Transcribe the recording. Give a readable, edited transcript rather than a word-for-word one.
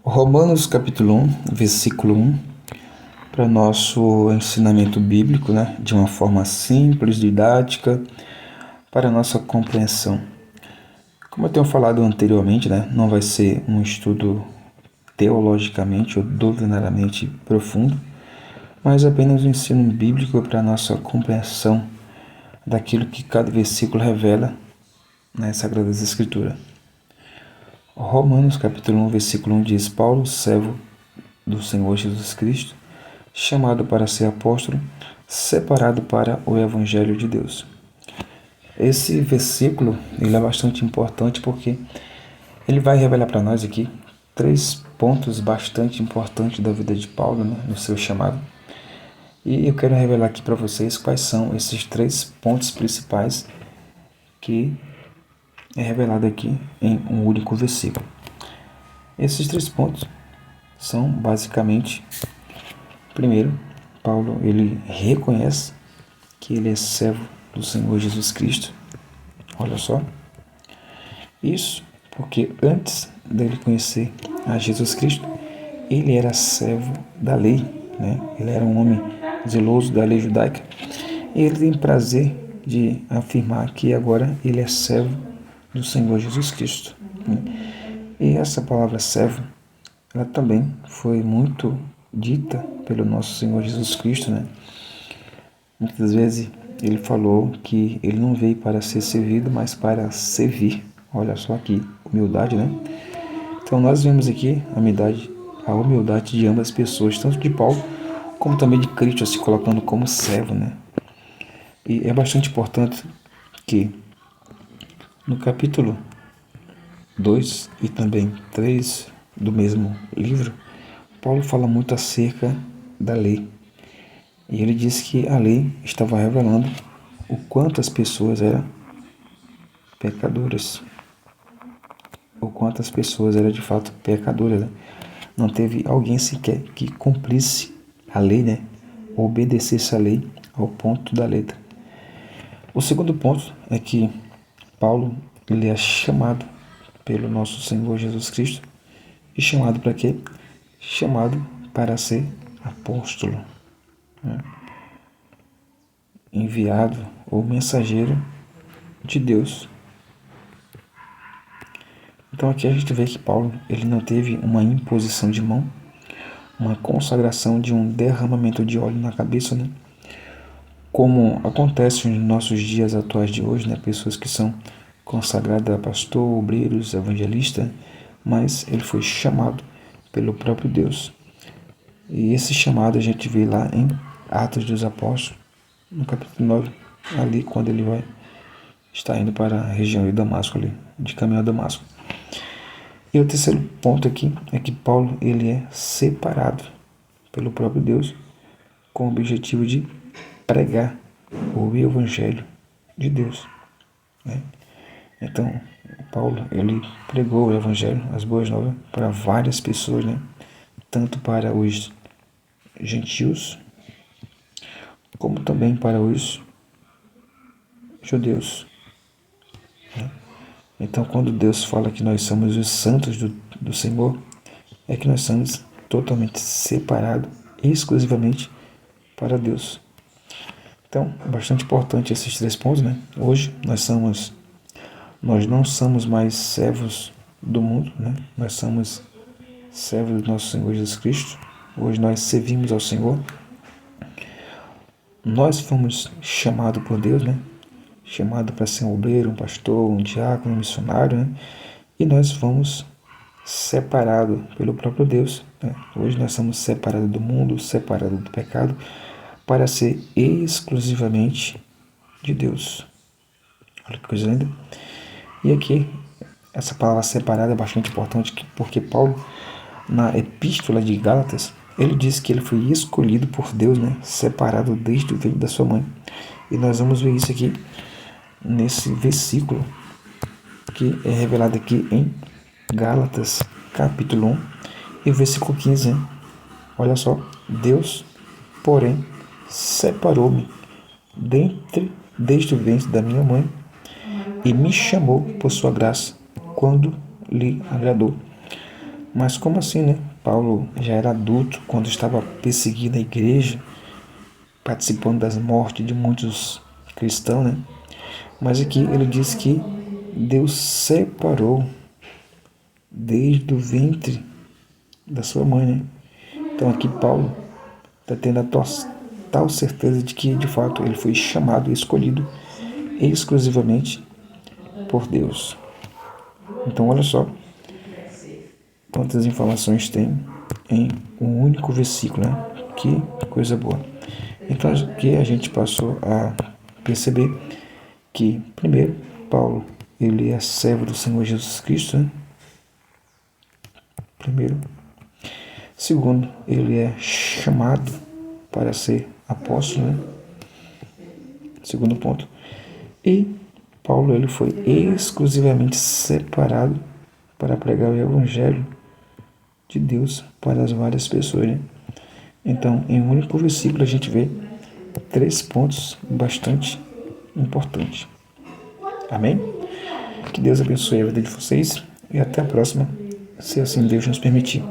Romanos capítulo 1, versículo 1, para nosso ensinamento bíblico, de uma forma simples, didática, para nossa compreensão. Como eu tenho falado anteriormente, não vai ser um estudo teologicamente ou doutrinariamente profundo, mas apenas um ensino bíblico para nossa compreensão daquilo que cada versículo revela nas Sagradas Escrituras. Romanos capítulo 1, versículo 1 diz: Paulo, servo do Senhor Jesus Cristo, chamado para ser apóstolo, separado para o Evangelho de Deus. Esse versículo ele é bastante importante porque ele vai revelar para nós aqui 3 pontos bastante importantes da vida de Paulo, no seu chamado. E eu quero revelar aqui para vocês quais são esses 3 pontos principais que é revelado aqui em um único versículo. Esses 3 pontos são basicamente: primeiro, Paulo ele reconhece que ele é servo do Senhor Jesus Cristo. Olha só. Isso porque antes dele conhecer a Jesus Cristo, ele era servo da lei, Ele era um homem zeloso da lei judaica. E ele tem prazer de afirmar que agora ele é servo do Senhor Jesus Cristo. E essa palavra servo, ela também foi muito dita pelo nosso Senhor Jesus Cristo, Muitas vezes ele falou que ele não veio para ser servido, mas para servir. Olha só que humildade, Então nós vemos aqui a humildade de ambas as pessoas, tanto de Paulo como também de Cristo, se colocando como servo, E é bastante importante que no capítulo 2 e também 3 do mesmo livro, Paulo fala muito acerca da lei. E ele diz que a lei estava revelando o quanto as pessoas eram pecadoras. O quanto as pessoas eram de fato pecadoras. Não teve alguém sequer que cumprisse a lei, obedecesse a lei ao ponto da letra. O segundo ponto é que Paulo ele é chamado pelo nosso Senhor Jesus Cristo. E chamado para quê? Chamado para ser apóstolo, enviado ou mensageiro de Deus. Então aqui a gente vê que Paulo ele não teve uma imposição de mão, uma consagração de um derramamento de óleo na cabeça, como acontece nos nossos dias atuais de hoje, pessoas que são consagradas a pastor, obreiros, evangelistas, mas ele foi chamado pelo próprio Deus. E esse chamado a gente vê lá em Atos dos Apóstolos, no capítulo 9, ali quando ele vai estar indo para a região de Damasco, de caminho a Damasco. E o terceiro ponto aqui é que Paulo ele é separado pelo próprio Deus com o objetivo de pregar o Evangelho de Deus. Então, Paulo ele pregou o Evangelho, as boas novas, para várias pessoas, tanto para os gentios, como também para os judeus. Então, quando Deus fala que nós somos os santos do Senhor, é que nós somos totalmente separados, exclusivamente para Deus. Então, é bastante importante esses 3 pontos, Hoje, nós não somos mais servos do mundo, Nós somos servos do nosso Senhor Jesus Cristo. Hoje nós servimos ao Senhor. Nós fomos chamados por Deus, chamado para ser um obreiro, um pastor, um diácono, um missionário, E nós fomos separados pelo próprio Deus. Hoje nós somos separados do mundo, separados do pecado, para ser exclusivamente de Deus. Olha que coisa linda. E aqui, essa palavra separada é bastante importante, porque Paulo, na epístola de Gálatas, ele diz que ele foi escolhido por Deus, separado desde o ventre da sua mãe. E nós vamos ver isso aqui nesse versículo que é revelado aqui em Gálatas capítulo 1 e versículo 15. Olha só: Deus, porém, separou-me desde o ventre da minha mãe e me chamou por sua graça, quando lhe agradou. Mas como assim, né? Paulo já era adulto quando estava perseguindo a igreja, participando das mortes de muitos cristãos, né? Mas aqui ele diz que Deus separou desde o ventre da sua mãe, né? Então aqui Paulo está tendo a total certeza de que, de fato, ele foi chamado e escolhido exclusivamente por Deus. Então olha só quantas informações tem em um único versículo, né? Que coisa boa. Então aqui a gente passou a perceber que, primeiro, Paulo, ele é servo do Senhor Jesus Cristo, né? Primeiro. Segundo, ele é chamado para ser apóstolo, né? Segundo ponto. E Paulo, ele foi exclusivamente separado para pregar o evangelho de Deus para as várias pessoas, né? Então, em um único versículo a gente vê 3 pontos bastante importantes. Amém? Que Deus abençoe a vida de vocês e até a próxima, se assim Deus nos permitir.